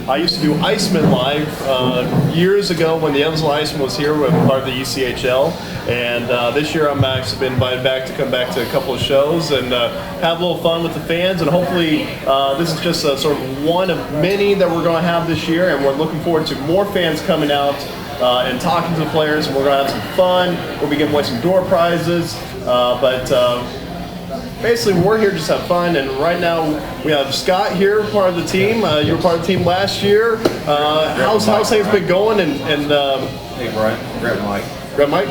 I used to do Iceman Live years ago when the Evansville Iceman was here with part of the ECHL. And this year I'm actually been invited back to come back to a couple of shows and have a little fun with the fans. And hopefully this is just sort of one of many that we're going to have this year. And we're looking forward to more fans coming out and talking to the players. We're going to have some fun. We'll be giving away some door prizes. Basically, we're here just to have fun, and right now we have Scott here, part of the team. You were part of the team last year. How's things been going? Hey, Brian, grab Mike. Grab Mike?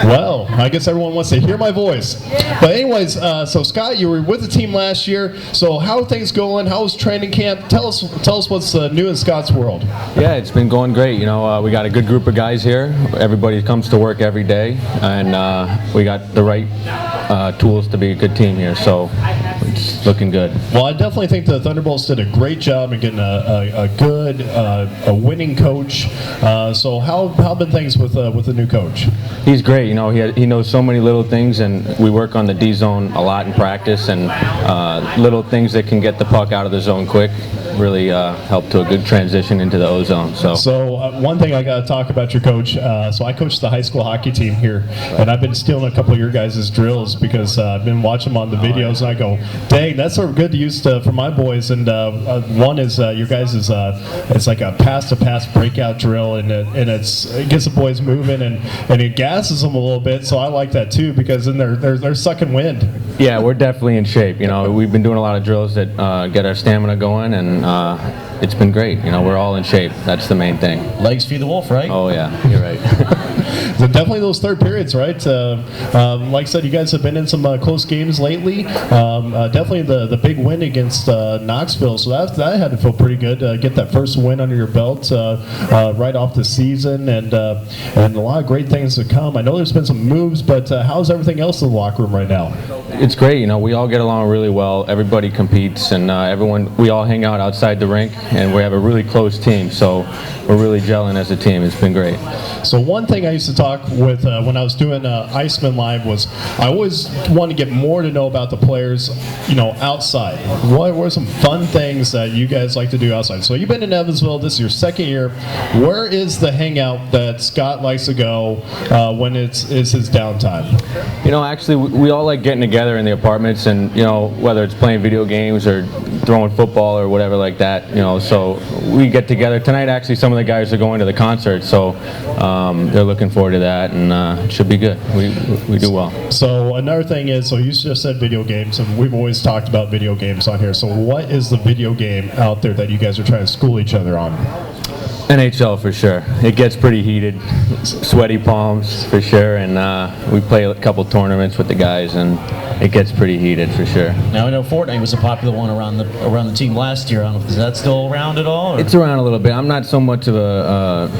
Well, I guess everyone wants to hear my voice. Yeah. But anyways, so Scott, you were with the team last year. So how are things going? How was training camp? Tell us what's new in Scott's world. Yeah, it's been going great. You know, we got a good group of guys here. Everybody comes to work every day, and we got the right tools to be a good team here. So it's looking good. Well, I definitely think the Thunderbolts did a great job in getting a good, winning coach. So how have been things with the new coach? He's great. You know, he knows so many little things, and we work on the D zone a lot in practice, and little things that can get the puck out of the zone quick really help to a good transition into the O zone. So one thing I got to talk about your coach. So I coach the high school hockey team here, and I've been stealing a couple of your guys' drills because I've been watching them on the videos, and I go, dang, that's sort of good to use for my boys. And one is your guys' it's like a pass-to-pass breakout drill, and it gets the boys moving, and it gasses them a little bit. So I like that too, because then they're sucking wind. Yeah, we're definitely in shape. You know, we've been doing a lot of drills that get our stamina going, and it's been great. You know, we're all in shape. That's the main thing. Legs feed the wolf, right? Oh yeah, you're right. So definitely those third periods, right? Like I said, you guys have been in some close games lately. Definitely the big win against Knoxville, so that had to feel pretty good. Get that first win under your belt right off the season, and a lot of great things to come. I know there's been some moves, but how's everything else in the locker room right now? It's great. You know, we all get along really well. Everybody competes, and we all hang out outside the rink, and we have a really close team. So we're really gelling as a team. It's been great. So one thing I used to talk with when I was doing Iceman Live was I always wanted to get more to know about the players, outside. What were some fun things that you guys like to do outside? So you've been in Evansville. This is your second year. Where is the hangout that Scott likes to go when it's his downtime? You know, actually, we all like getting together in the apartments, and whether it's playing video games or throwing football or whatever like that. So we get together tonight. Actually, some of the guys are going to the concert, so they're looking forward to that, and it should be good. We do well. So another thing is, so you just said video games, and we've always talked about video games on here. So what is the video game out there that you guys are trying to school each other on? NHL for sure. It gets pretty heated, sweaty palms for sure, and we play a couple tournaments with the guys, and it gets pretty heated for sure. Now I know Fortnite was a popular one around the team last year. I don't know, is that still around at all? Or? It's around a little bit. I'm not so much of a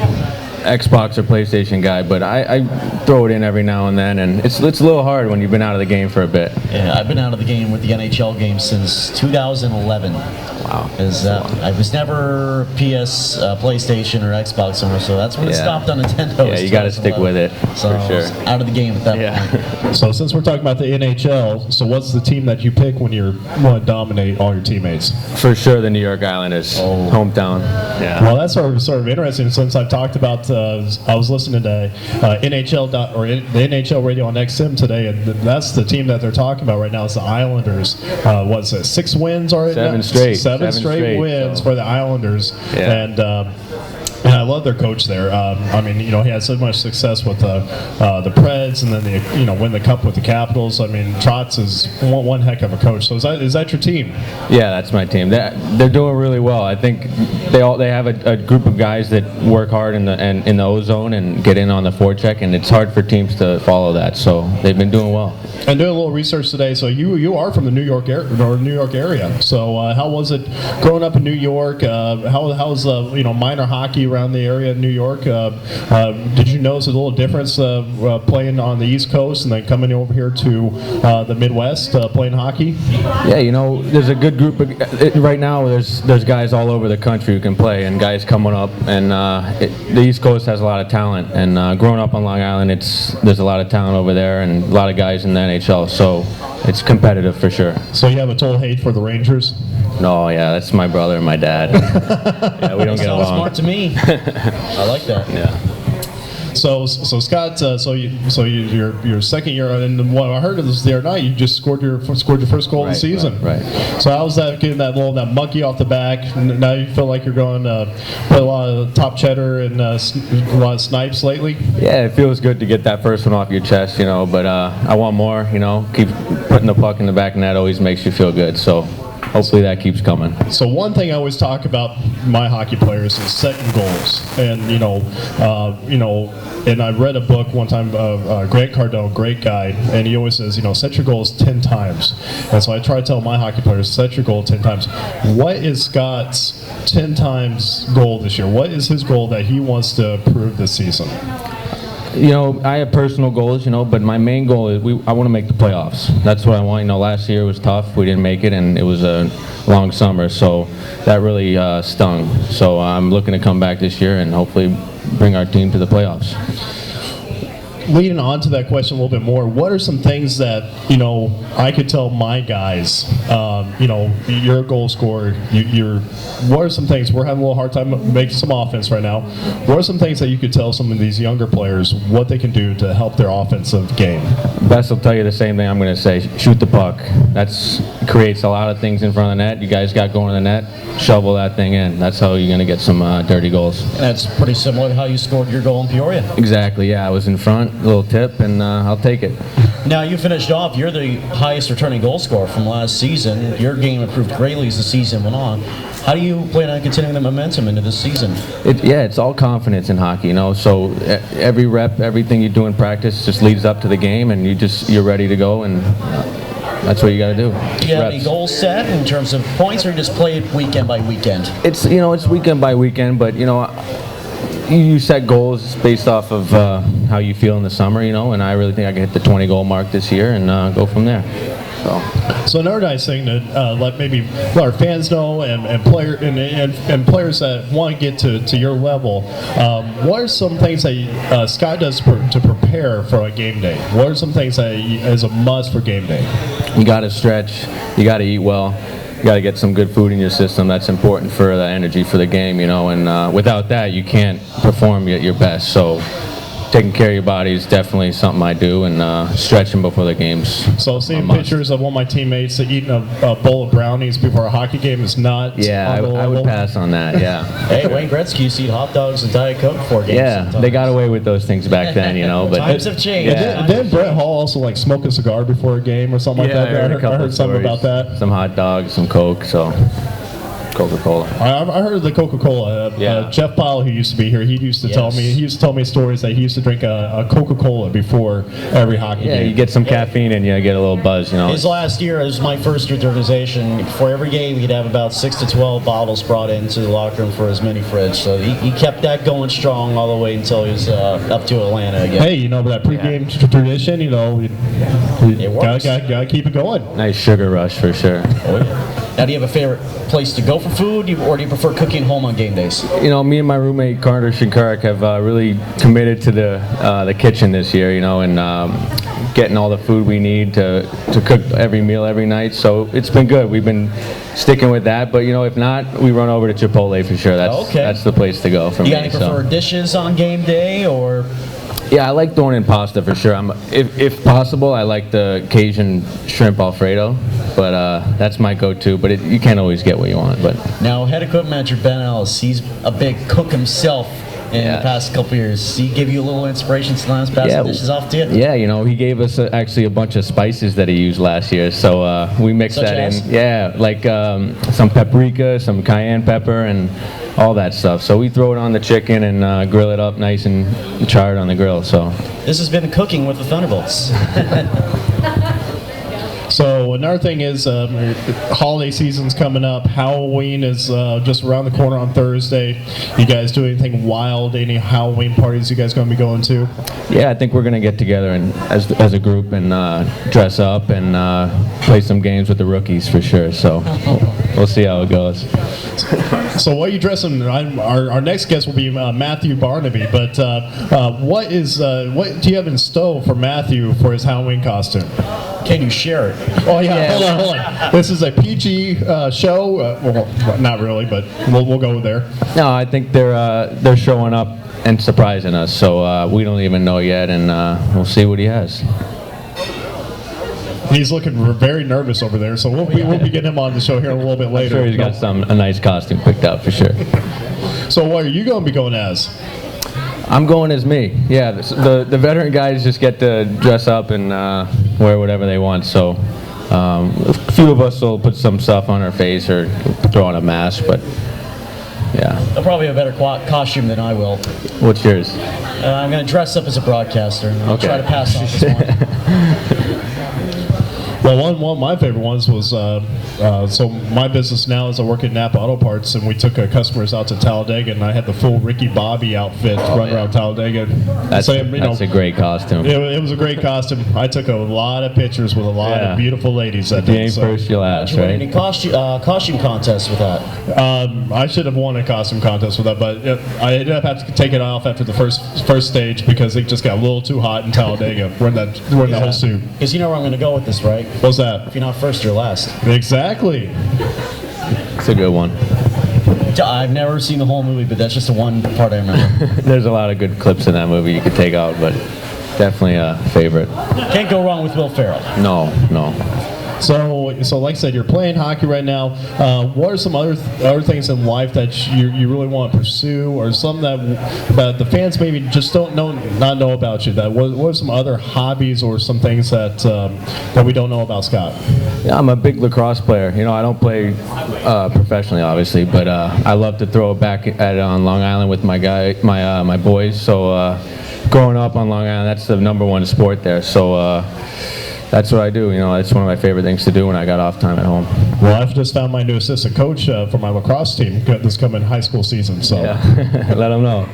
Xbox or PlayStation guy, but I throw it in every now and then, and it's a little hard when you've been out of the game for a bit. Yeah, I've been out of the game with the NHL game since 2011. Wow. I was never PS, PlayStation, or Xbox owner, so that's when it stopped on Nintendo. Yeah, you got to stick with it, so for sure. I was out of the game at that point. So since we're talking about the NHL, so what's the team that you pick when you want to dominate all your teammates? For sure, the New York Islanders, hometown. Yeah. Well, that's sort of interesting, since I've talked about. I was listening to the NHL radio on XM today, and that's the team that they're talking about right now. Is the Islanders. What's it? 6 wins already? Seven straight. Seven straight wins for the Islanders, and I love their coach there. I mean, he had so much success with the Preds, and then win the cup with the Capitals. I mean, Trotz is one heck of a coach. So is that your team? Yeah, that's my team. They're doing really well. I think they have a group of guys that work hard in the O zone and get in on the forecheck, and it's hard for teams to follow that. So they've been doing well. And doing a little research today. So you are from the New York area. So how was it growing up in New York? How's minor hockey around the area in New York? Did you notice a little difference playing on the East Coast and then coming over here to the Midwest playing hockey? Yeah, there's a good group right now. There's guys all over the country who can play, and guys coming up, and the East Coast has a lot of talent. And growing up on Long Island, there's a lot of talent over there, and a lot of guys in there. NHL, so it's competitive for sure. So you have a total hate for the Rangers? No, yeah, that's my brother and my dad. Yeah, we don't get Sounds along. smart to me. I like that. Yeah. So Scott, your second year, and what I heard of this the other night, you just scored your first goal of the season. Right. So how was that, getting that monkey off the back? Now you feel like you're going play a lot of top cheddar and a lot of snipes lately. Yeah, it feels good to get that first one off your chest, but I want more. Keep putting the puck in the back of the net always makes you feel good. So. Hopefully that keeps coming. So one thing I always talk about my hockey players is setting goals, and and I read a book one time, Grant Cardone, great guy, and he always says, set your goals 10 times. And so I try to tell my hockey players, set your goal 10 times. What is Scott's 10 times goal this year? What is his goal that he wants to improve this season? I have personal goals, but my main goal is I want to make the playoffs. That's what I want. Last year was tough. We didn't make it, and it was a long summer, so that really stung. So I'm looking to come back this year and hopefully bring our team to the playoffs. Leading on to that question a little bit more, what are some things that I could tell my guys? You're a goal scorer. What are some things? We're having a little hard time making some offense right now. What are some things that you could tell some of these younger players what they can do to help their offensive game? Best will tell you the same thing I'm going to say. Shoot the puck. That creates a lot of things in front of the net. You guys got going to the net. Shovel that thing in. That's how you're going to get some dirty goals. That's pretty similar to how you scored your goal in Peoria. Exactly. Yeah, I was in front. A little tip, and I'll take it. Now, you finished off, you're the highest returning goal scorer from last season. Your game improved greatly as the season went on. How do you plan on continuing the momentum into this season? It's all confidence in hockey, So every rep, everything you do in practice just leads up to the game, and you're ready to go, and that's what you got to do. Do you have any goals set in terms of points, or you just play it weekend by weekend? It's weekend by weekend, but you set goals based off of how you feel in the summer, and I really think I can hit the 20 goal mark this year and go from there. So another nice thing that let maybe our fans know and players that want to get to your level, what are some things that Scott does to prepare for a game day? What are some things that is a must for game day? You got to stretch. You got to eat well. You got to get some good food in your system. That's important for the energy for the game, and without that, you can't perform at your best. So taking care of your body is definitely something I do, and stretching before the games. So seeing pictures of one of my teammates eating a bowl of brownies before a hockey game is not. Yeah, I would pass on that. Yeah. Hey, Wayne Gretzky used to eat hot dogs and Diet Coke before games. Yeah, sometimes. They got away with those things back then, But times have changed. Yeah. Didn't Brett Hall also smoke a cigar before a game or something like that? I heard something about that. Some hot dogs, some Coke, so Coca-Cola. I heard of the Coca-Cola. Jeff Ball, who used to be here, he used to tell me stories that he used to drink a Coca-Cola before every hockey game. Yeah, you get some caffeine and you get a little buzz, His last year, it was my first year at the organization. For every game, he'd have about 6 to 12 bottles brought into the locker room for his mini fridge. So he kept that going strong all the way until he was up to Atlanta again. Hey, but that pregame tradition, you gotta keep it going. Nice sugar rush for sure. Oh yeah. Now, do you have a favorite place to go for food, or do you prefer cooking home on game days? Me and my roommate Carter Shinkarik have really committed to the kitchen this year, and getting all the food we need to cook every meal every night. So it's been good. We've been sticking with that, but if not, we run over to Chipotle for sure. That's the place to go for me. You got any preferred dishes on game day, or? Yeah, I like throwing in pasta for sure. If possible, I like the Cajun shrimp Alfredo, but that's my go-to. But you can't always get what you want. But now, head equipment manager Ben Ellis, he's a big cook himself. In the past couple of years, he gave you a little inspiration sometimes, passing dishes off to you? Yeah, he gave us actually a bunch of spices that he used last year, so we mixed that in. Yeah, like some paprika, some cayenne pepper, and all that stuff. So we throw it on the chicken and grill it up nice and charred on the grill. So this has been Cooking with the Thunderbolts. So another thing is holiday season's coming up. Halloween is just around the corner on Thursday. You guys do anything wild? Any Halloween parties you guys going to be going to? Yeah, I think we're going to get together and as a group and dress up and play some games with the rookies for sure. So we'll see how it goes. So what are you dressing? Our next guest will be Matthew Barnaby. But what do you have in store for Matthew for his Halloween costume? Can you share it? Oh yeah, hold on. This is a PG show. Well, not really, but we'll go there. No, I think they're showing up and surprising us. So we don't even know yet, and we'll see what he has. He's looking very nervous over there, so we'll be getting him on the show here a little bit later. I'm sure he's got a nice costume picked out for sure. So what are you going to be going as? I'm going as me. Yeah, the veteran guys just get to dress up and wear whatever they want. So a few of us will put some stuff on our face or throw on a mask, but yeah. They'll probably have a better costume than I will. What's yours? I'm going to dress up as a broadcaster. And I'll Okay. try to pass off as one. Well, one of my favorite ones was, so my business now is I work at Napa Auto Parts, and we took customers out to Talladega, and I had the full Ricky Bobby outfit running around Talladega. That's a great costume. It was a great costume. I took a lot of pictures with a lot of beautiful ladies that If you day. ain't first, you'll ask, Did you win right? any costume contests with that? I should have won a costume contest with that, but I ended up having to take it off after the first stage because it just got a little too hot in Talladega wearing that whole suit. Because you know where I'm going to go with this, right? What's that? If you're not first, you're last. Exactly. It's a good one. I've never seen the whole movie, but that's just the one part I remember. There's a lot of good clips in that movie you could take out, but definitely a favorite. Can't go wrong with Will Ferrell. No. So like I said, you're playing hockey right now. What are some other things in life that you really want to pursue, or some that the fans maybe just not know about you? What are some other hobbies or some things that we don't know about Scott? Yeah, I'm a big lacrosse player. You know, I don't play professionally, obviously, but I love to throw it back on Long Island with my boys. So growing up on Long Island, that's the #1 sport there. So. That's what I do. You know, it's one of my favorite things to do when I got off time at home. Well, I've just found my new assistant coach for my lacrosse team this coming high school season. So, yeah. Let them know.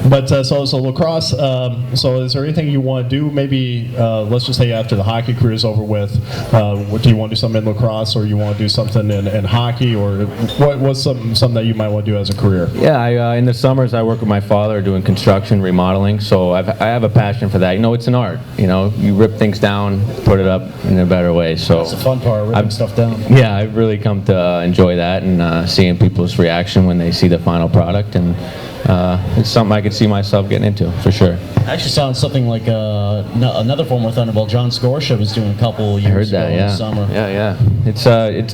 But so lacrosse. So is there anything you want to do? Maybe let's just say after the hockey career is over with, do you want to do something in lacrosse, or you want to do something in hockey, or what's something that you might want to do as a career? Yeah, in the summers I work with my father doing construction, remodeling. So I have a passion for that. You know, it's an art. You know, you rip things down, put it up in a better way. So That's the fun part, ripping stuff down. Yeah, I've really come to enjoy that and seeing people's reaction when they see the final product, and it's something I could see myself getting into for sure. I actually saw something like another former Thunderbolt, John Scorsha, was doing a couple years ago in the summer. Yeah. It's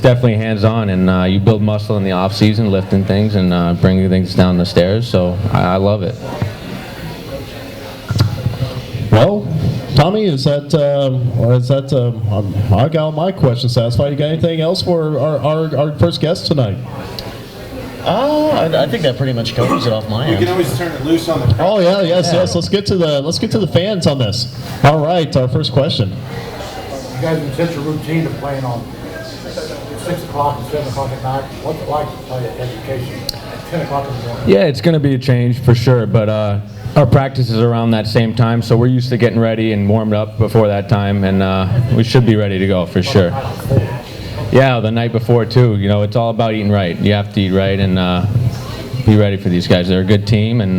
definitely hands-on, and you build muscle in the off-season, lifting things and bringing things down the stairs. So I love it. Well, Tommy, I got all my questions satisfied. You got anything else for our first guest tonight? I think that pretty much covers it off my You end. can always turn it loose on the crowd. Oh yeah, yes. Let's get to the fans on this. All right, our first question. You guys have such a routine of playing on 6 o'clock and 7 o'clock at night. What's it like to play at education at 10 o'clock in the morning? Yeah, it's going to be a change for sure, but our practice is around that same time, so we're used to getting ready and warmed up before that time, and we should be ready to go for sure. Yeah, the night before too. You know, it's all about eating right. You have to eat right and be ready for these guys. They're a good team, and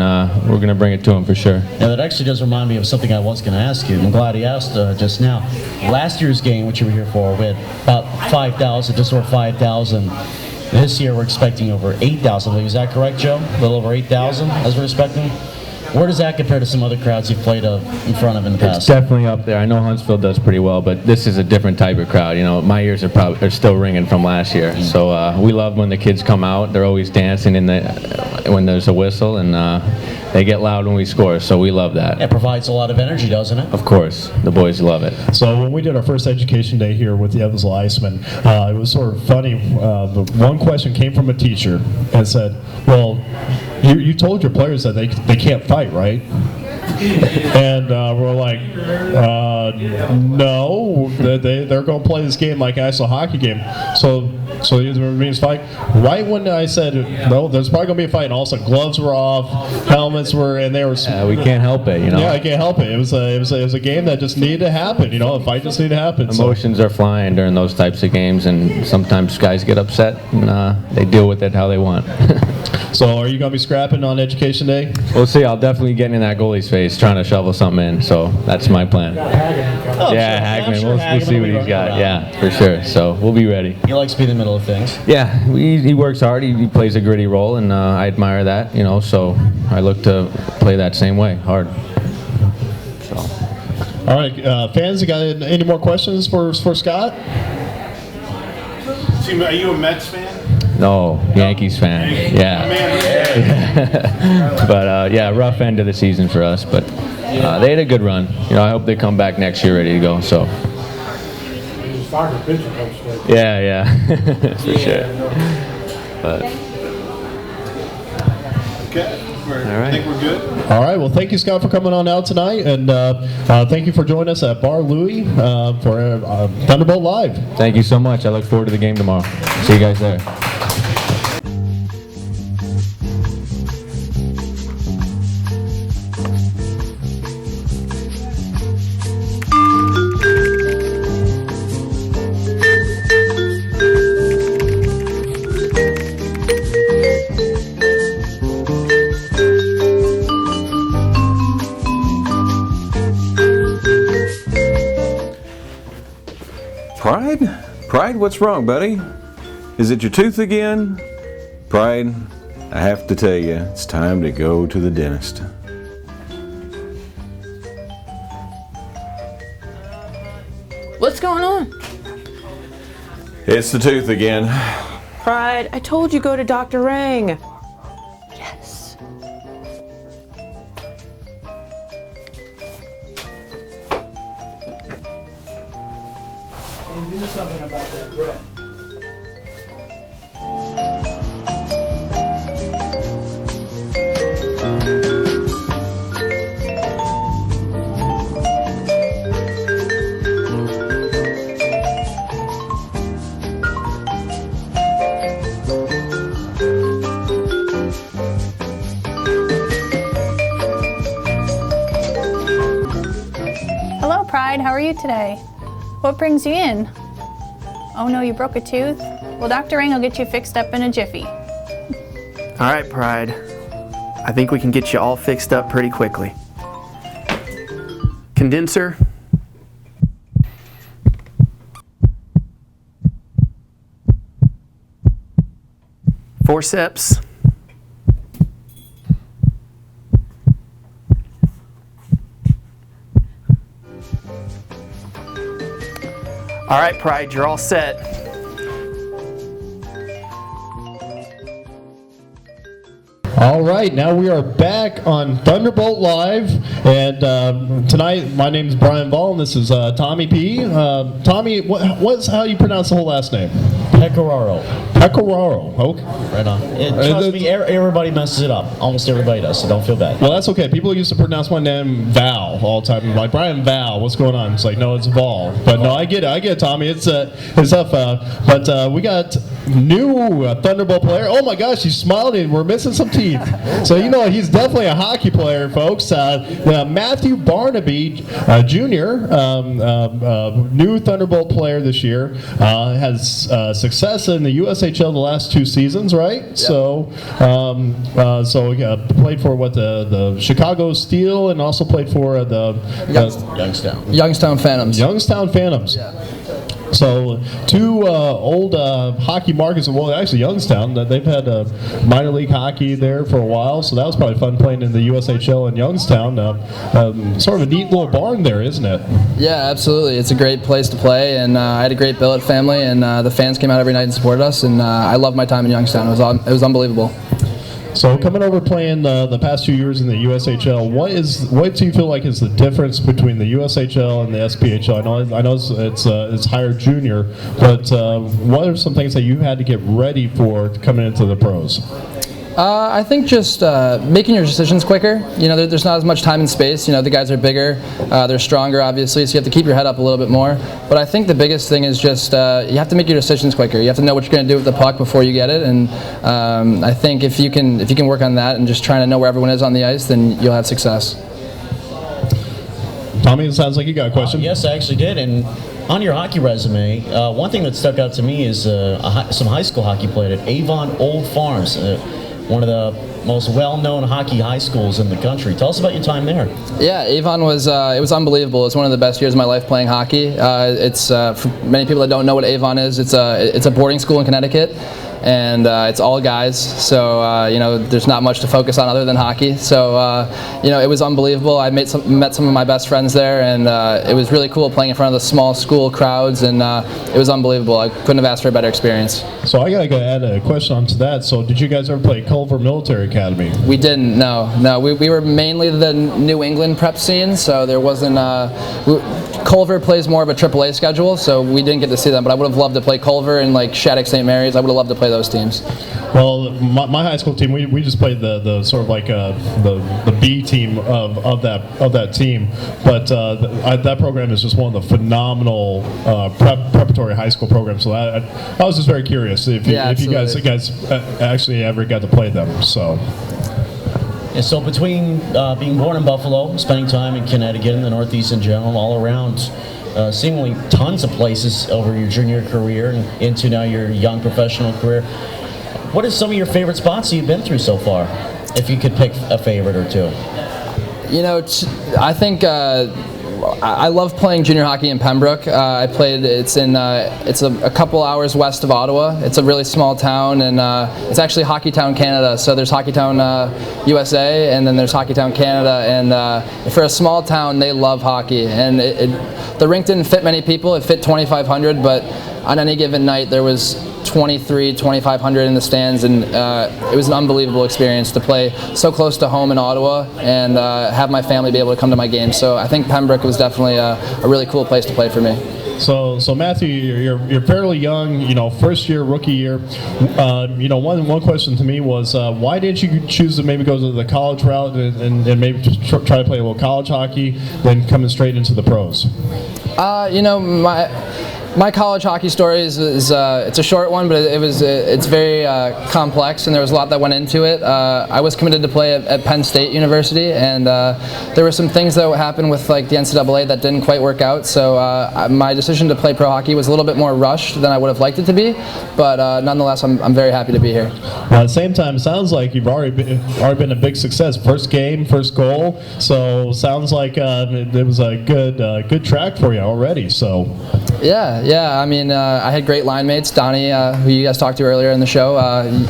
we're going to bring it to them for sure. Yeah, that actually does remind me of something I was going to ask you. I'm glad he asked just now. Last year's game, which you were here for, we had about 5,000, just over 5,000. This year we're expecting over 8,000. Is that correct, Joe? A little over 8,000 as we're expecting? Where does that compare to some other crowds you've played in front of in the It's past? definitely up there. I know Huntsville does pretty well, but this is a different type of crowd. You know, my ears are still ringing from last year. So we love when the kids come out. They're always dancing when there's a whistle, and they get loud when we score. So we love that. It provides a lot of energy, doesn't it? Of course, the boys love it. So when we did our first education day here with the Evansville Icemen, it was sort of funny. The one question came from a teacher and said, "Well, you told your players that they can't fight, right?" And we're like, no, they're going to play this game like an actual hockey game. So there means fight. Right when I said, no, there's probably going to be a fight, and all of a sudden gloves were off, helmets were, and they were. We can't help it, you know. Yeah, I can't help it. It was a game that just needed to happen. You know, a fight just needed to happen. Emotions are flying during those types of games, and sometimes guys get upset, and they deal with it how they want. So are you going to be scrapping on Education Day? We'll see. I'll definitely get in that goalie's face trying to shovel something in, so that's my plan. Yeah, Hagman. We'll see what he's got. Yeah, for sure. So we'll be ready. He likes to be in the middle of things. Yeah, he works hard. He plays a gritty role, and I admire that, you know, so I look to play that same way, hard. So. All right, fans, you got any more questions for Scott? Are you a Mets fan? No, Yankees fan. Yeah. But yeah, rough end of the season for us, but they had a good run. You know, I hope they come back next year ready to go. So. Yeah, for sure. But. Okay. All right. I think we're good. All right. Well, thank you, Scott, for coming on out tonight, and thank you for joining us at Bar Louie for Thunderbolt Live. Thank you so much. I look forward to the game tomorrow. See you guys there. Pride, what's wrong, buddy? Is it your tooth again? Pride, I have to tell you, it's time to go to the dentist. What's going on? It's the tooth again. Pride, I told you go to Dr. Rang. Yes. Do something about that bread. Hello, Pride. How are you today? What brings you in? Oh no, you broke a tooth? Well, Dr. Rang will get you fixed up in a jiffy. All right, Pride. I think we can get you all fixed up pretty quickly. Condenser. Forceps. All right, Pride, you're all set. All right, now we are back on Thunderbolt Live, and tonight my name is Brian Ball, and this is Tommy P. Tommy, what's how you pronounce the whole last name? Pecoraro. Pecoraro. Okay. Right on. Trust me, everybody messes it up. Almost everybody does, so don't feel bad. Well, that's okay. People used to pronounce my name Val all the time. Like, Brian Val, what's going on? It's like, no, it's Vol. But no, I get it, Tommy. It's tough. But we got new Thunderbolt player. Oh my gosh, he's smiling. We're missing some teeth. So you know he's definitely a hockey player, folks. Matthew Barnaby Jr., new Thunderbolt player this year, has success in the USHL the last 2 seasons, right? Yep. So played for the Chicago Steel, and also played for the Youngstown Phantoms. Youngstown Phantoms. Yeah. So 2 old hockey markets. Well, actually Youngstown, they've had minor league hockey there for a while, so that was probably fun playing in the USHL in Youngstown. Sort of a neat little barn there, isn't it? Yeah, absolutely. It's a great place to play, and I had a great billet family, and the fans came out every night and supported us, and I loved my time in Youngstown. It was unbelievable. So coming over playing the past 2 years in the USHL, what do you feel like is the difference between the USHL and the SPHL? I know it's higher junior, but what are some things that you had to get ready for coming into the pros? I think just making your decisions quicker. There's not as much time and space. The guys are bigger, they're stronger, obviously, so you have to keep your head up a little bit more. But I think the biggest thing is just you have to make your decisions quicker. You have to know what you're going to do with the puck before you get it, and I think if you can work on that and just trying to know where everyone is on the ice, then you'll have success. Tommy, it sounds like you got a question. Yes, I actually did. And on your hockey resume, one thing that stuck out to me is some high school hockey played at Avon Old Farms, one of the most well-known hockey high schools in the country. Tell us about your time there. Yeah, Avon was it was unbelievable. It's one of the best years of my life playing hockey. It's for many people that don't know what Avon is. It's a boarding school in Connecticut. And it's all guys, so there's not much to focus on other than hockey. So it was unbelievable. I met some of my best friends there, and it was really cool playing in front of the small school crowds, and it was unbelievable. I couldn't have asked for a better experience. So I gotta add a question onto that. So did you guys ever play Culver Military Academy? We didn't. No. We were mainly the New England prep scene, so there wasn't. Culver plays more of a AAA schedule, so we didn't get to see them. But I would have loved to play Culver and like Shattuck St. Mary's. I would have loved to play those teams. Well, my high school team, we just played the sort of like the B team of that team. But that program is just one of the phenomenal preparatory high school programs. So I was just very curious if you guys actually ever got to play them. So. And so between being born in Buffalo, spending time in Connecticut and the Northeast in general, all around seemingly tons of places over your junior career and into now your young professional career, what are some of your favorite spots you've been through so far, if you could pick a favorite or two? I think I love playing junior hockey in Pembroke. I played. It's a couple hours west of Ottawa. It's a really small town, and it's actually Hockeytown, Canada. So there's Hockeytown, USA, and then there's Hockeytown, Canada. And for a small town, they love hockey. And the rink didn't fit many people. It fit 2,500, but on any given night there was 2,500 in the stands, and it was an unbelievable experience to play so close to home in Ottawa and have my family be able to come to my games. So I think Pembroke was definitely a really cool place to play for me. So Matthew, you're fairly young, first year, rookie year. One question to me was, why didn't you choose to maybe go to the college route and maybe just try to play a little college hockey, then coming straight into the pros? My college hockey story is it's a short one, but it's very complex, and there was a lot that went into it. I was committed to play at Penn State University, and there were some things that happened with like the NCAA that didn't quite work out. So my decision to play pro hockey was a little bit more rushed than I would have liked it to be, but nonetheless, I'm very happy to be here. At the same time, it sounds like you've already been a big success. First game, first goal. So sounds like it was a good track for you already. So. Yeah. I mean, I had great line mates. Donnie, who you guys talked to earlier in the show,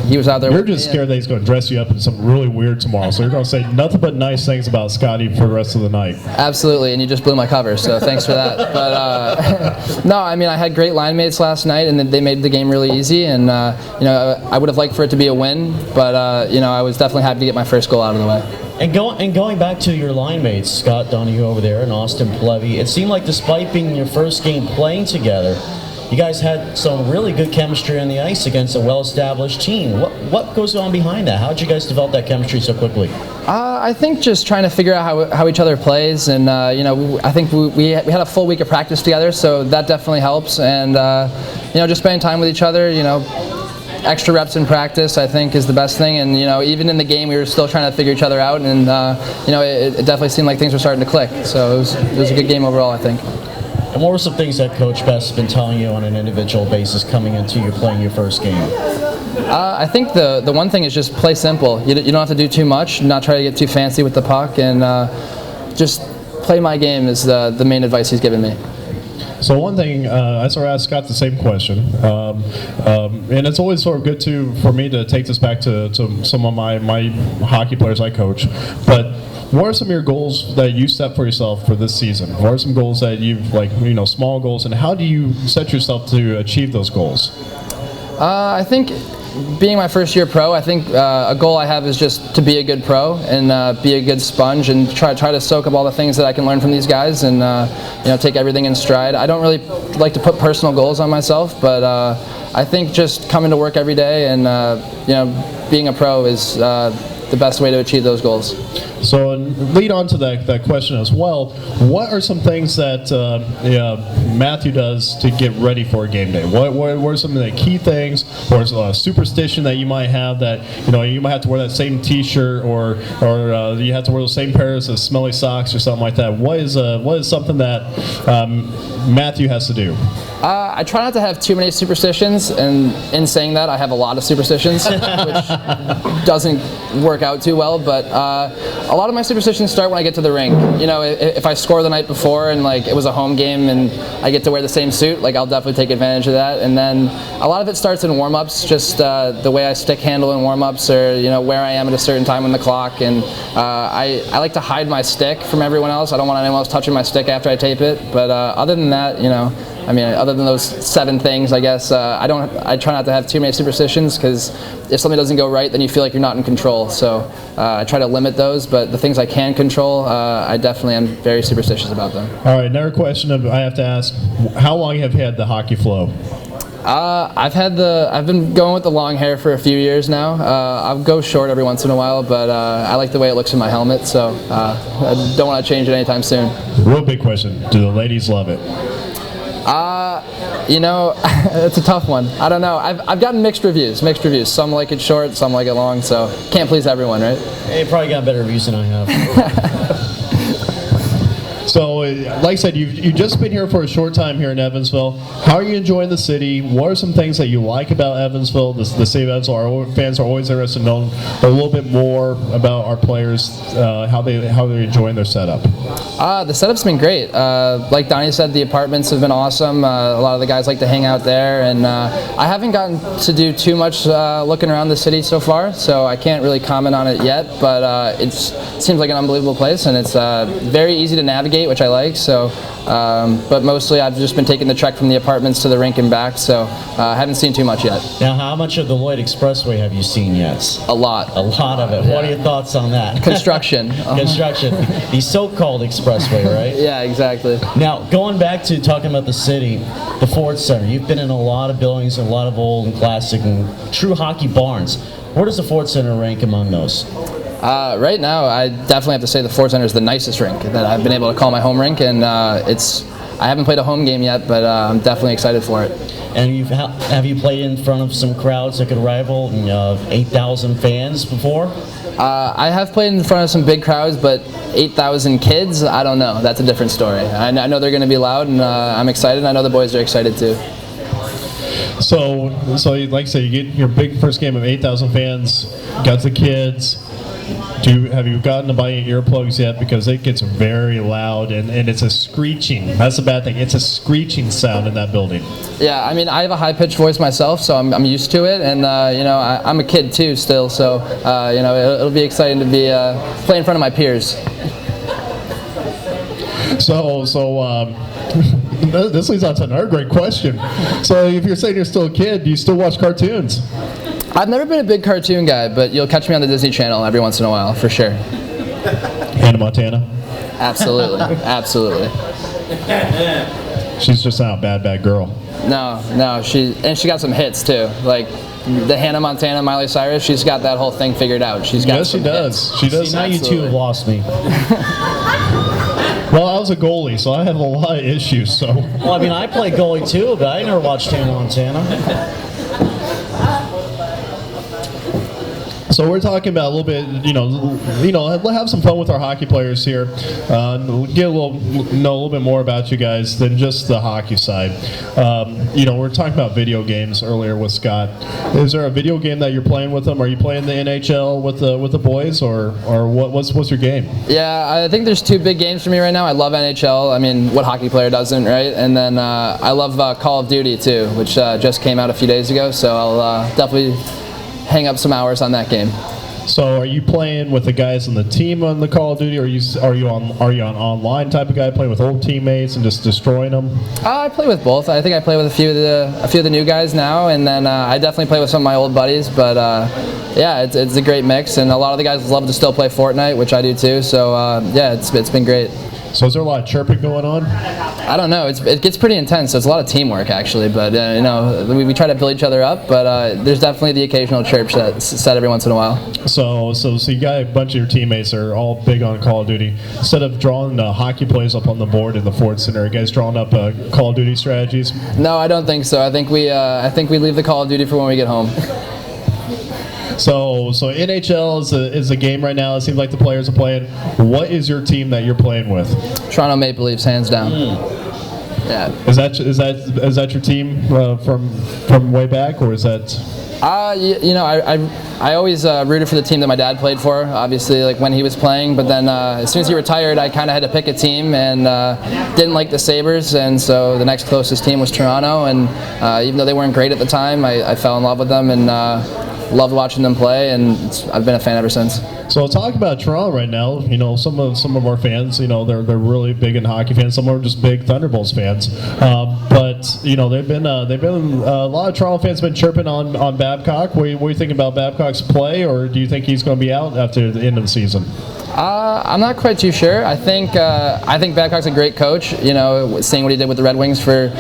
he was out there. You're just scared that he's going to dress you up in something really weird tomorrow. So you're going to say nothing but nice things about Scotty for the rest of the night. Absolutely, and you just blew my cover, so thanks for that. But no, I mean, I had great line mates last night, and they made the game really easy. And I would have liked for it to be a win, but I was definitely happy to get my first goal out of the way. And going back to your line mates, Scott Donahue over there and Austin Plevy, it seemed like despite being your first game playing together, you guys had some really good chemistry on the ice against a well-established team. What goes on behind that? How did you guys develop that chemistry so quickly? I think just trying to figure out how each other plays, and I think we had a full week of practice together, so that definitely helps. And just spending time with each other, extra reps in practice, I think, is the best thing. And even in the game, we were still trying to figure each other out, and it definitely seemed like things were starting to click. So it was a good game overall, I think. And what were some things that Coach Best has been telling you on an individual basis coming into you playing your first game? I think the one thing is just play simple. You don't have to do too much, not try to get too fancy with the puck, and just play my game is the main advice he's given me. So one thing, I sort of asked Scott the same question, and it's always sort of good for me to take this back to some of my hockey players I coach. But what are some of your goals that you set for yourself for this season? What are some goals that you've small goals, and how do you set yourself to achieve those goals? I think being my first year pro, I think a goal I have is just to be a good pro and be a good sponge and try to soak up all the things that I can learn from these guys and take everything in stride. I don't really like to put personal goals on myself, but I think just coming to work every day and being a pro is the best way to achieve those goals. So lead on to that question as well. What are some things that Matthew does to get ready for game day? What are some of the key things, or a superstition that you might have that you might have to wear that same T-shirt, or you have to wear those same pairs of smelly socks or something like that? What is something that Matthew has to do? I try not to have too many superstitions, and in saying that, I have a lot of superstitions, which doesn't work out too well, but a lot of my superstitions start when I get to the rink. If I score the night before and it was a home game and I get to wear the same suit, I'll definitely take advantage of that. And then a lot of it starts in warm-ups, just the way I stick handle in warm-ups, or where I am at a certain time on the clock. And I like to hide my stick from everyone else. I don't want anyone else touching my stick after I tape it. But other than that, other than those 7 things, I guess, I try not to have too many superstitions, because if something doesn't go right, then you feel like you're not in control. So I try to limit those, but the things I can control, I definitely am very superstitious about them. All right, another question I have to ask: how long have you had the hockey flow? I've been going with the long hair for a few years now. I'll go short every once in a while, but I like the way it looks in my helmet, so I don't want to change it anytime soon. Real big question: do the ladies love it? It's a tough one. I don't know. I've gotten mixed reviews. Some like it short, some like it long, so can't please everyone, right? Hey, you probably got better reviews than I have. So, like I said, you've just been here for a short time here in Evansville. How are you enjoying the city? What are some things that you like about Evansville? The city of Evansville, our fans are always interested in knowing a little bit more about our players, how they're enjoying their setup. The setup's been great. Like Donnie said, the apartments have been awesome. A lot of the guys like to hang out there, and I haven't gotten to do too much looking around the city so far, so I can't really comment on it yet, but it seems like an unbelievable place, and it's very easy to navigate, which I like. So, but mostly I've just been taking the trek from the apartments to the rink and back, so I haven't seen too much yet. Now, how much of the Lloyd Expressway have you seen yet? A lot. A lot of it. Yeah. What are your thoughts on that? Construction. Construction. The so-called expressway, right? Yeah, exactly. Now, going back to talking about the city, the Ford Center, you've been in a lot of buildings, a lot of old and classic and true hockey barns. Where does the Ford Center rank among those? Right now, I definitely have to say the Ford Center is the nicest rink that I've been able to call my home rink, and I haven't played a home game yet, but I'm definitely excited for it. And have you played in front of some crowds that could rival 8,000 fans before? I have played in front of some big crowds, but 8,000 kids, I don't know. That's a different story. I know they're going to be loud, and I'm excited. I know the boys are excited too. So like I said, you get your big first game of 8,000 fans, got the kids. Have you gotten to buy any earplugs yet? Because it gets very loud, and it's a screeching. That's the bad thing. It's a screeching sound in that building. Yeah, I mean, I have a high-pitched voice myself, so I'm used to it, and I'm a kid too still, so it'll be exciting to be playing in front of my peers. So this leads on to another great question. So if you're saying you're still a kid, do you still watch cartoons? I've never been a big cartoon guy, but you'll catch me on the Disney Channel every once in a while, for sure. Hannah Montana? Absolutely, absolutely. She's just not a bad girl. No, she got some hits too. Like the Hannah Montana, Miley Cyrus, she's got that whole thing figured out. She's got yes, she does. Hits. She does. See, now you two have lost me. Well, I was a goalie, so I have a lot of issues. So. Well, I mean, I play goalie too, but I never watched Hannah Montana. So we're talking about a little bit, have some fun with our hockey players here. Know a little bit more about you guys than just the hockey side. We're talking about video games earlier with Scott. Is there a video game that you're playing with them? Are you playing the NHL with the boys, or what's your game? Yeah, I think there's 2 big games for me right now. I love NHL. I mean, what hockey player doesn't, right? And then I love Call of Duty too, which just came out a few days ago. So I'll definitely hang up some hours on that game. So are you playing with the guys on the team on the Call of Duty, or are you on online type of guy playing with old teammates and just destroying them? I play with both. I think I play with a few of the new guys now, and then I definitely play with some of my old buddies. But yeah, it's a great mix, and a lot of the guys love to still play Fortnite, which I do too. So yeah, it's been great. So is there a lot of chirping going on? I don't know. It gets pretty intense. So it's a lot of teamwork actually, but you know, we try to build each other up. But there's definitely the occasional chirp set every once in a while. So you got a bunch of your teammates that are all big on Call of Duty. Instead of drawing hockey plays up on the board in the Ford Center, are you guys drawing up Call of Duty strategies? No, I don't think so. I think we leave the Call of Duty for when we get home. So NHL is a game right now. It seems like the players are playing. What is your team that you're playing with? Toronto Maple Leafs, hands down. Yeah. Is that your team from way back, or is that? You know, I always rooted for the team that my dad played for, obviously, like when he was playing. But then as soon as he retired, I kind of had to pick a team, and didn't like the Sabres, and so the next closest team was Toronto. And even though they weren't great at the time, I fell in love with them and loved watching them play, and I've been a fan ever since. So talk about Toronto right now. You know, some of our fans, you know, they're really big in hockey fans. Some are just big Thunderbolts fans. But you know, they've been a lot of Toronto fans have been chirping on Babcock. What do you think about Babcock's play, or do you think he's going to be out after the end of the season? I'm not quite too sure. I think Babcock's a great coach. You know, seeing what he did with the Red Wings for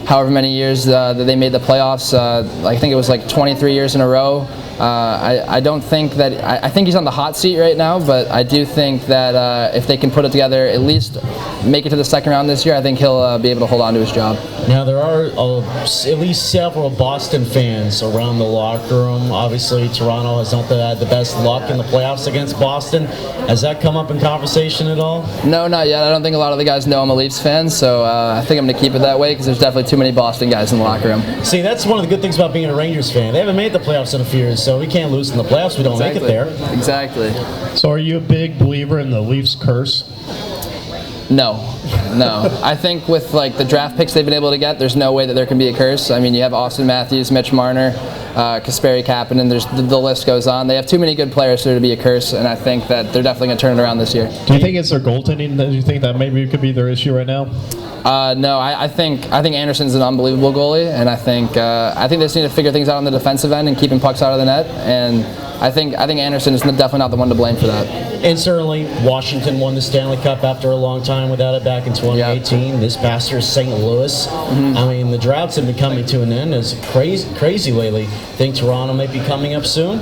however many years that they made the playoffs. I think it was like 23 years in a row. I don't think that I think he's on the hot seat right now, but I do think that if they can put it together, at least make it to the second round this year, I think he'll be able to hold on to his job. Now there are at least several Boston fans around the locker room. Obviously, Toronto has not had the best luck in the playoffs against Boston. Has that come up in conversation at all? No, not yet. I don't think a lot of the guys know I'm a Leafs fan, so I think I'm going to keep it that way because there's definitely too many Boston guys in the locker room. See, that's one of the good things about being a Rangers fan. They haven't made the playoffs in a few years, so we can't lose in the playoffs. We don't make it there. Exactly. So are you a big believer in the Leafs curse? No. I think with like the draft picks they've been able to get, there's no way that there can be a curse. I mean, you have Austin Matthews, Mitch Marner, Kasperi Kapanen, and the list goes on. They have too many good players for there to be a curse, and I think that they're definitely going to turn it around this year. Do you think it's their goaltending? Do you think that maybe it could be their issue right now? No, I think Anderson's an unbelievable goalie, and I think they just need to figure things out on the defensive end and keeping pucks out of the net. And I think Anderson is definitely not the one to blame for that. And certainly, Washington won the Stanley Cup after a long time without it back in 2018. Yep. This past year, St. Louis. Mm-hmm. I mean, the droughts have been coming to an end. It's crazy lately. Think Toronto might be coming up soon?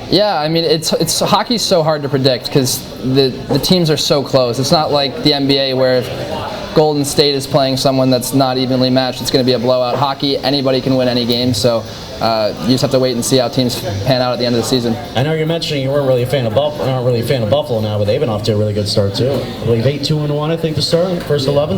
Yeah, I mean, it's hockey's so hard to predict because the teams are so close. It's not like the NBA where if Golden State is playing someone that's not evenly matched, it's going to be a blowout. Hockey, anybody can win any game, so you just have to wait and see how teams pan out at the end of the season. I know you're mentioning you weren't really a fan of Buffalo, aren't really a fan of Buffalo now, but they've been off to a really good start too. I believe 8-2-1, I think, to start first 11.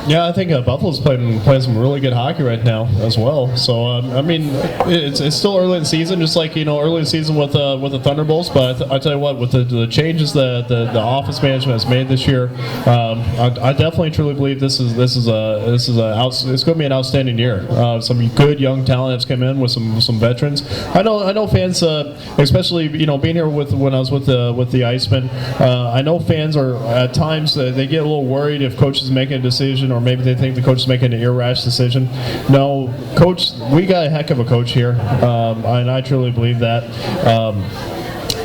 Yeah, I think Buffalo's playing some really good hockey right now as well. So I mean, it's still early in the season, just like early in the season with the Thunderbolts. But I tell you what, with the changes that the office management has made this year, I definitely truly believe this is it's going to be an outstanding year. Some good young talent has come in with some veterans. I know fans, especially being here when I was with the Icemen. I know fans are at times they get a little worried if coach is making a decision, or maybe they think the coach is making an irrational decision. No, coach, we got a heck of a coach here, and I truly believe that.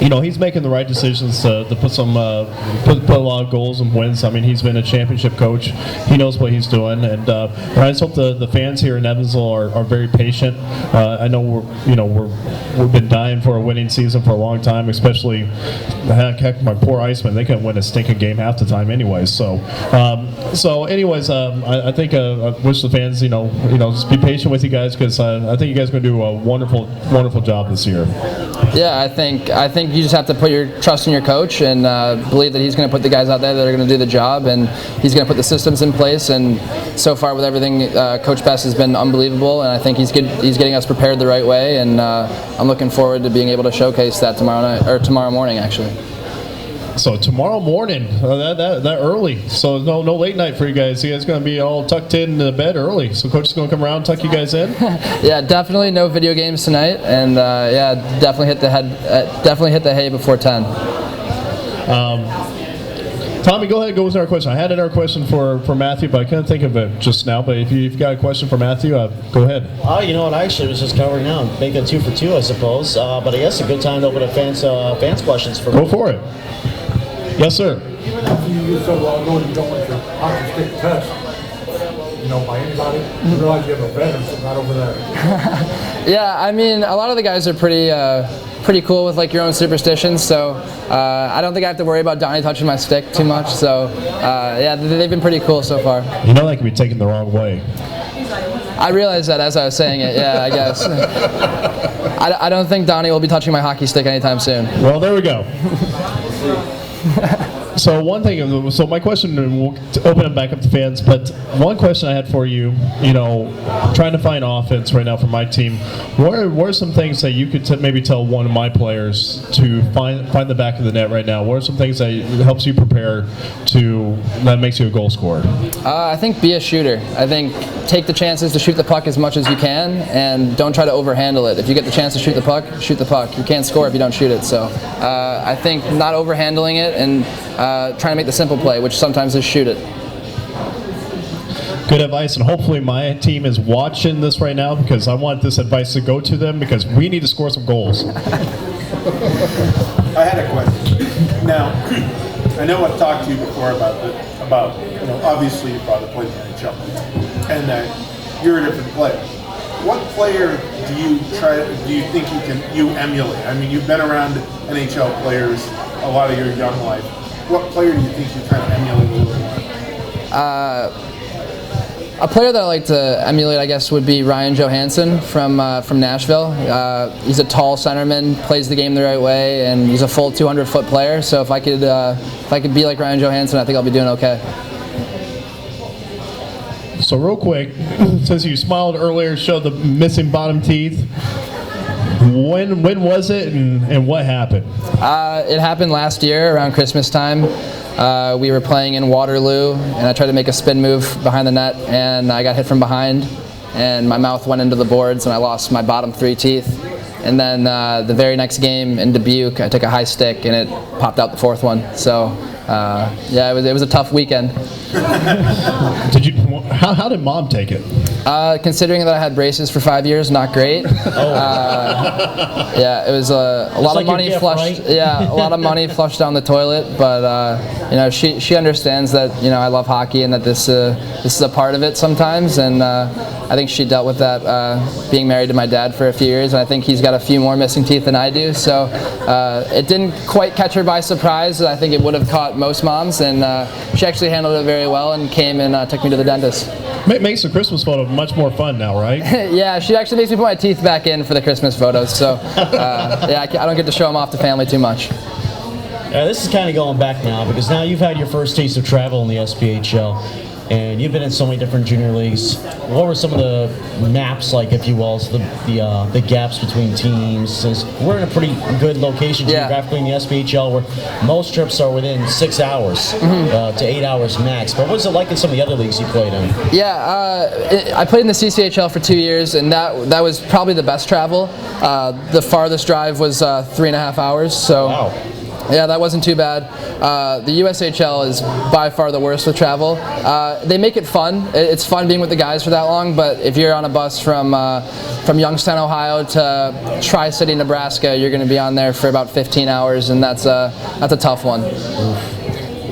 He's making the right decisions to put a lot of goals and wins. I mean, he's been a championship coach. He knows what he's doing, and I just hope the fans here in Evansville are very patient. I know we've been dying for a winning season for a long time, especially heck my poor Icemen. They couldn't win a stinking game half the time anyway. So anyways, I think I wish the fans just be patient with you guys, because I think you guys are going to do a wonderful job this year. Yeah, I think you just have to put your trust in your coach and believe that he's going to put the guys out there that are going to do the job, and he's going to put the systems in place. And so far with everything, Coach Best has been unbelievable, and I think he's getting us prepared the right way. And I'm looking forward to being able to showcase that tomorrow morning, actually. So tomorrow morning, that early. So no late night for you guys. You guys going to be all tucked in the bed early. So coach is going to come around and tuck you guys in. Yeah, definitely no video games tonight, and yeah, definitely hit the hay before 10. Tommy, go ahead and go with our question. I had another question for Matthew, but I couldn't think of it just now. But if you've got a question for Matthew, go ahead. You know what? I actually was just covering now. Make it 2 for 2, I suppose. But I guess a good time to open up fans questions for me. Go for it. Yes, sir. After you said, well, I know you don't want your hockey stick touched, by anybody. You realize you have a veteran sitting right over there. Yeah, I mean, a lot of the guys are pretty cool with like your own superstitions, so I don't think I have to worry about Donnie touching my stick too much. So yeah, they've been pretty cool so far. You know that can be taken the wrong way. I realized that as I was saying it. Yeah, I guess. I don't think Donnie will be touching my hockey stick anytime soon. Well, there we go. So one thing, so my question, we'll open it back up to fans, but one question I had for you, trying to find offense right now for my team, what are some things that you could maybe tell one of my players to find the back of the net right now? What are some things that helps you prepare that makes you a goal scorer? I think be a shooter. I think take the chances to shoot the puck as much as you can, and don't try to overhandle it. If you get the chance to shoot the puck, shoot the puck. You can't score if you don't shoot it. So I think not overhandling it and trying to make the simple play, which sometimes is shoot it. Good advice, and hopefully my team is watching this right now because I want this advice to go to them because we need to score some goals. I had a question. Now, I know I've talked to you before about obviously you probably played in the NHL, and that you're a different player. What player do you think you emulate? I mean, you've been around NHL players a lot of your young life. What player do you think you're trying to emulate a little more? A player that I like to emulate, I guess, would be Ryan Johansson from Nashville. He's a tall centerman, plays the game the right way, and he's a full 200-foot player. So if I could be like Ryan Johansson, I think I'll be doing okay. So real quick, since you smiled earlier, showed the missing bottom teeth. When was it and what happened? It happened last year around Christmas time. We were playing in Waterloo, and I tried to make a spin move behind the net, and I got hit from behind, and my mouth went into the boards, and I lost my bottom 3 teeth. And then the very next game in Dubuque, I took a high stick, and it popped out the 4th one. So yeah, it was a tough weekend. How did Mom take it? Considering that I had braces for 5 years, not great. Yeah, it was a lot of money flushed. Right? Yeah, a lot of money flushed down the toilet. But she understands that I love hockey and that this is a part of it sometimes. And I think she dealt with that being married to my dad for a few years. And I think he's got a few more missing teeth than I do. So it didn't quite catch her by surprise. I think it would have caught most moms. And she actually handled it very well and came and took me to the dentist. Makes the Christmas photo much more fun now, right? Yeah, she actually makes me put my teeth back in for the Christmas photos. So yeah, I don't get to show them off to family too much. This is kind of going back now because now you've had your first taste of travel in the SPHL. And you've been in so many different junior leagues. What were some of the maps like, if you will, the gaps between teams? Since we're in a pretty good location geographically in the SPHL, where most trips are within 6 hours to 8 hours max. but what was it like in some of the other leagues you played in? Yeah, I played in the CCHL for 2 years, and that was probably the best travel. The farthest drive was 3.5 hours. So. Wow. Yeah, that wasn't too bad. The USHL is by far the worst with travel. They make it fun. It's fun being with the guys for that long, but if you're on a bus from Youngstown, Ohio to Tri-City, Nebraska, you're going to be on there for about 15 hours, and that's a tough one.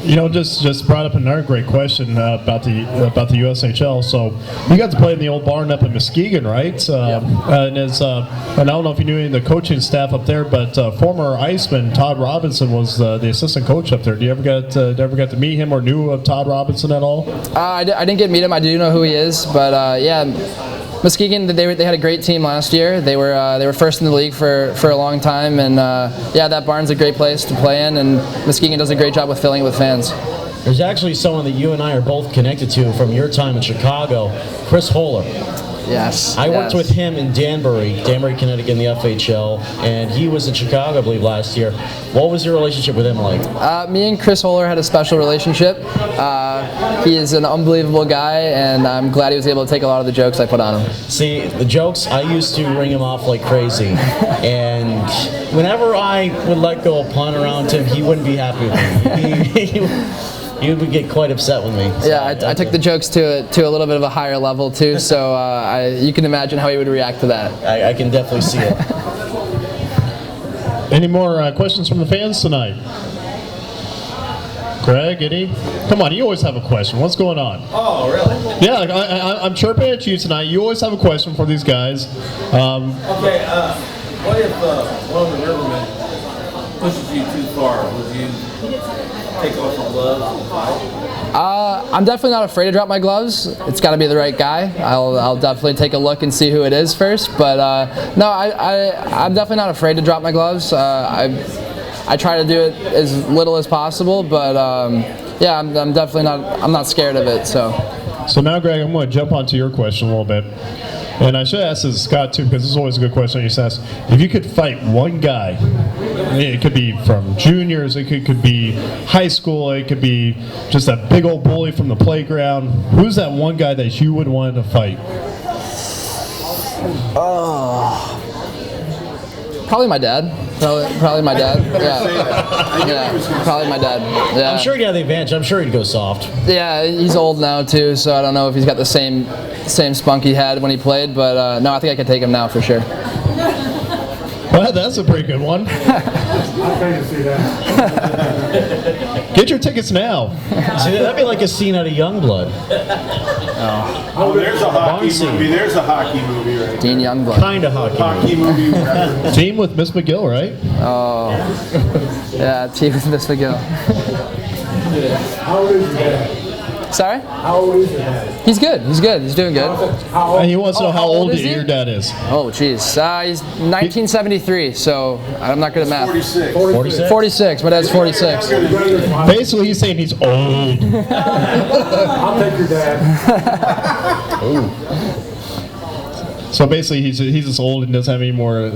Just brought up another great question about the USHL. So you got to play in the old barn up in Muskegon, right? Yep. And I don't know if you knew any of the coaching staff up there, but former Iceman Todd Robinson was the assistant coach up there. Do you ever got to meet him or knew of Todd Robinson at all? I didn't get to meet him. I do know who he is, but yeah. Muskegon, they had a great team last year. They were first in the league for a long time, and yeah, that barn's a great place to play in, and Muskegon does a great job with filling it with fans. There's actually someone that you and I are both connected to from your time in Chicago, Chris Holler. Yes. I worked yes. with him in Danbury, Connecticut in the FHL, and he was in Chicago, I believe, last year. What was your relationship with him like? Me and Chris Holler had a special relationship. He is an unbelievable guy, and I'm glad he was able to take a lot of the jokes I put on him. See, the jokes, I used to ring him off like crazy, and whenever I would let go a pun around him, he wouldn't be happy with me. He would get quite upset with me. So Yeah, I took the jokes to a little bit of a higher level too, so you can imagine how he would react to that. I can definitely see it. Any more questions from the fans tonight? Greg, Eddie? Come on, you always have a question. What's going on? Oh, really? Yeah, I'm chirping at you tonight. You always have a question for these guys. Okay, what if one of the rivermen pushes you too far? Would you take off your gloves and fight? I'm definitely not afraid to drop my gloves. It's got to be the right guy. I'll definitely take a look and see who it is first. But no, I'm definitely not afraid to drop my gloves. I try to do it as little as possible, but yeah, I'm definitely not. I'm not scared of it. So now, Greg, I'm going to jump onto your question a little bit. And I should ask this to Scott too, because this is always a good question. I used to ask, if you could fight one guy, it could be from juniors, it could be high school, it could be just a big old bully from the playground. Who's that one guy that you would want to fight? probably my dad. Probably my dad. Yeah, probably my dad. Yeah. I'm sure he'd have the advantage. I'm sure he'd go soft. Yeah, he's old now too, so I don't know if he's got the same spunk he had when he played, but no, I think I could take him now for sure. Well, that's a pretty good one. I'd pay to see that. Get your tickets now. See, that'd be like a scene out of Youngblood. Oh, there's a hockey movie. There's a hockey movie right Dean Youngblood. Kind of hockey. Hockey movie. Team with Miss McGill, right? Oh, yeah, team with Miss McGill. How old is your dad? Sorry? How old is your dad? He's good. He's good. He's doing good. And he wants to know how old is he? your dad is. Oh, jeez. He's 1973, so I'm not good at math. 46. 46. My dad's 46. Basically, he's saying he's old. I'll take your dad. So basically, he's just old and doesn't have any more.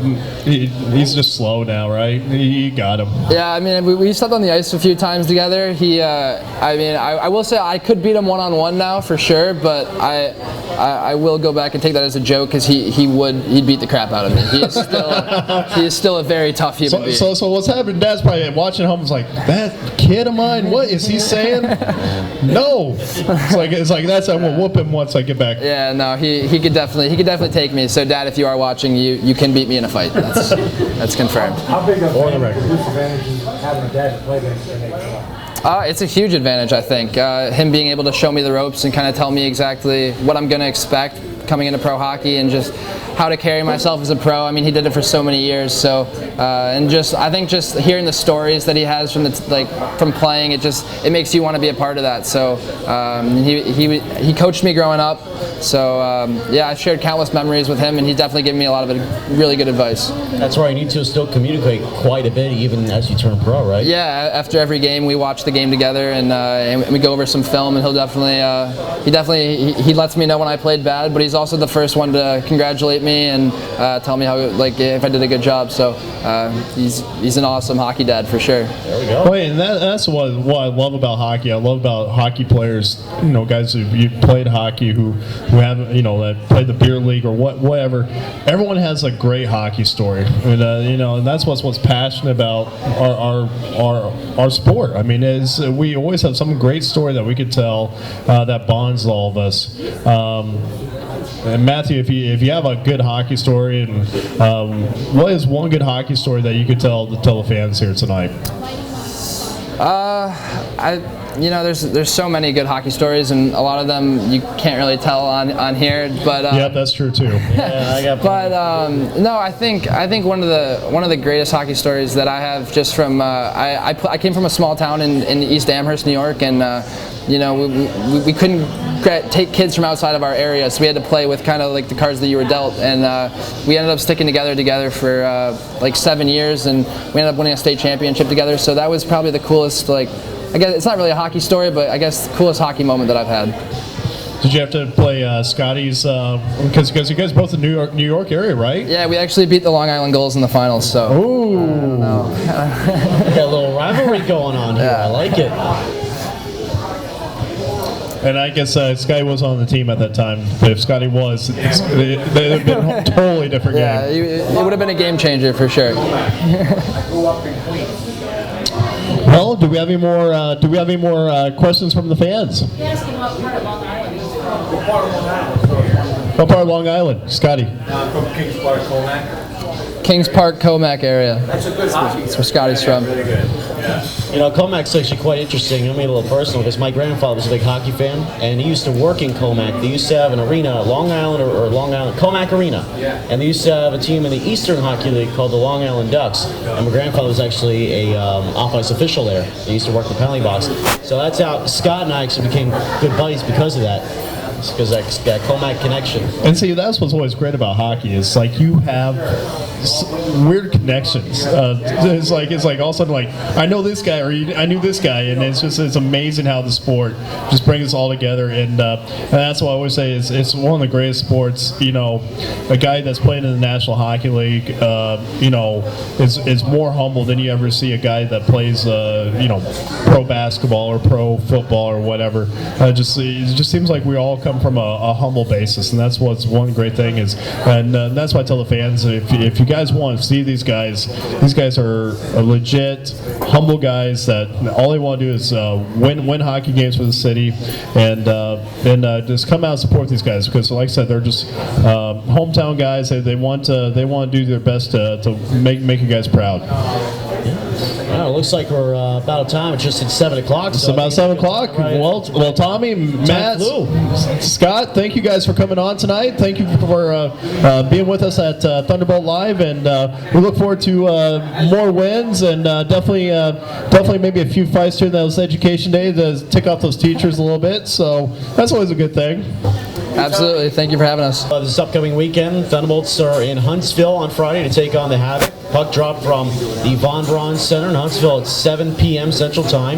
He's just slow now, right? You got him. Yeah, I mean, we stepped on the ice a few times together. I will say I could beat him one-on-one now for sure, but I will go back and take that as a joke because he'd beat the crap out of me. He is still a very tough human being. So what's happening? Dad's probably watching home. Is like, that kid of mine. What is he saying? No. It's like that's I'm gonna whoop him once I get back. Yeah, no, he could definitely take me. So, Dad, if you are watching, you can beat me in a fight. That's confirmed. How big of a disadvantage is having a dad to play against in NHL? It's a huge advantage, I think. Him being able to show me the ropes and kind of tell me exactly what I'm going to expect coming into pro hockey and just how to carry myself as a pro. I mean, he did it for so many years. So, and I think just hearing the stories that he has from playing, it makes you want to be a part of that. So, he coached me growing up. So, yeah, I've shared countless memories with him, and he's definitely given me a lot of really good advice. That's right. You need to still communicate quite a bit, even as you turn pro, right? Yeah. After every game, we watch the game together, and we go over some film, and he lets me know when I played bad, but he's also the first one to congratulate me and tell me how if I did a good job. So he's an awesome hockey dad for sure. There we go. Wait, and that's what I love about hockey. I love about hockey players, guys who played hockey who have that played the beer league or whatever. Everyone has a great hockey story, and and that's what's passionate about our sport. I mean, we always have some great story that we could tell that bonds all of us. And Matthew, if you have a good hockey story, and what is one good hockey story that you could tell the fans here tonight? There's so many good hockey stories, and a lot of them you can't really tell on here. But yeah, that's true too. No, I think one of the greatest hockey stories that I have just from I came from a small town in East Amherst, New York, and we couldn't take kids from outside of our area, so we had to play with kind of like the cards that you were dealt, and we ended up sticking together for like 7 years, and we ended up winning a state championship together. So that was probably the coolest, I guess it's not really a hockey story, but I guess the coolest hockey moment that I've had. Did you have to play Scotty's? Because you guys are both in New York area, right? Yeah, we actually beat the Long Island Gulls in the finals. So. Ooh. Got a little rivalry going on here. I like it. And I guess Scotty was on the team at that time. But if Scotty was, it would have been a totally different game. Yeah, it would have been a game changer for sure. Well, do we have any more? Do we have any more questions from the fans? What part of Long Island, Scotty? From Kings Park, Colmac. Kings Park, Comac area. That's a good spot. That's where Scotty's from. Really good. Yeah. You know, Comac's actually quite interesting. I mean, a little personal because my grandfather was a big hockey fan, and he used to work in Comac. They used to have an arena, Long Island or Long Island, Comac Arena, and they used to have a team in the Eastern Hockey League called the Long Island Ducks. And my grandfather was actually a off-ice official there. He used to work the penalty box. So that's how Scott and I actually became good buddies because of that. Because that Comac connection. And see, that's what's always great about hockey is like you have weird connections. It's like all of a sudden like I know this guy or I knew this guy, and it's amazing how the sport just brings us all together. And that's why I always say it's one of the greatest sports. You know, a guy that's playing in the National Hockey League, you know, is more humble than you ever see a guy that plays, you know, pro basketball or pro football or whatever. It just seems like we all come from a humble basis, and that's what's one great thing is, and that's why I tell the fans if you guys want to see these guys are legit humble guys that all they want to do is win hockey games for the city, and just come out and support these guys because, like I said, they're just hometown guys. They want to do their best to make you guys proud. Well, it looks like we're about out of time. It's just at 7 o'clock. It's about 7 o'clock. Right. Well, Tommy, Matt, Scott, thank you guys for coming on tonight. Thank you for being with us at Thunderbolt Live, and we look forward to more wins and definitely maybe a few fights during those education days to tick off those teachers a little bit. So that's always a good thing. Absolutely. Thank you for having us. This upcoming weekend, Thunderbolts are in Huntsville on Friday to take on the Havoc. Puck drop from the Von Braun Center in Huntsville at 7 p.m. Central Time.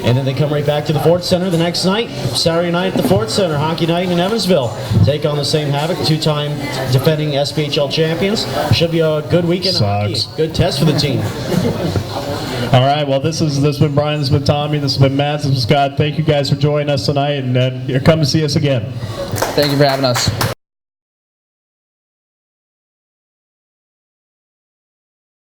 And then they come right back to the Ford Center the next night, Saturday night at the Ford Center, hockey night in Evansville. Take on the same Havoc, two-time defending SPHL champions. Should be a good weekend of hockey. Good test for the team. All right, well, this has been Brian, this has been Tommy, this has been Matt, this has been Scott. Thank you guys for joining us tonight, and come to see us again. Thank you for having us.